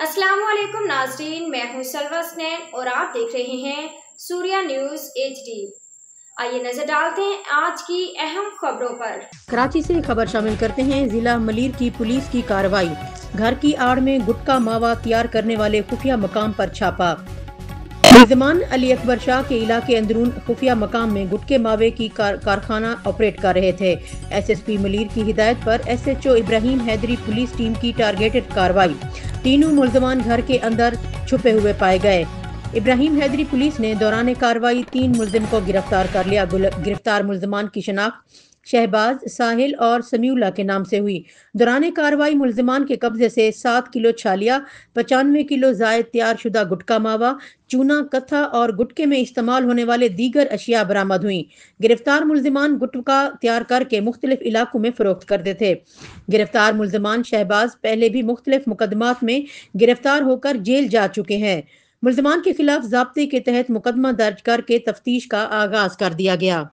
अस्सलाम वालेकुम नाज़रीन, मैं हूं सलवा स्नैन और आप देख रहे हैं सूर्या न्यूज़ HD। आइए नजर डालते हैं आज की अहम खबरों पर। कराची से खबर शामिल करते हैं। जिला मलीर की पुलिस की कार्रवाई, घर की आड़ में गुटखा मावा तैयार करने वाले खुफिया मकाम पर छापा। मुल्ज़िमान अली अकबर शाह के इलाके अंदरून खुफिया मकाम में गुटके मावे की कारखाना ऑपरेट कर रहे थे। SSP मलीर की हिदायत पर SHO Ibrahim Haidri police team की टारगेटेड कार्रवाई। तीनों मुल्ज़िमान घर के अंदर छुपे हुए पाए गए। इब्राहिम हैदरी पुलिस ने दौरान कार्रवाई 3 मुल्ज़िम को गिरफ्तार कर लिया। गिरफ्तार मुल्ज़िमान की शनाख्त शहबाज, साहिल और समीउल्लाह के नाम से हुई। दौरान कार्रवाई मुल्ज़िमान के कब्जे से 7 किलो छालिया, 95 किलो जायद तैयार शुदा गुटका मावा, चूना, कत्था और गुटके में इस्तेमाल होने वाले दीगर अशिया बरामद हुई। गिरफ्तार मुल्ज़िमान गुटका तैयार करके मुख्तलिफ इलाकों में फरोख्त करते थे। गिरफ्तार मुल्ज़िमान शहबाज पहले भी मुख्तलिफ मुकदमात में गिरफ्तार होकर जेल जा चुके हैं। मुल्ज़िमान के खिलाफ ज़ाब्ते के तहत मुकदमा दर्ज करके तफ्तीश का आगाज कर दिया गया।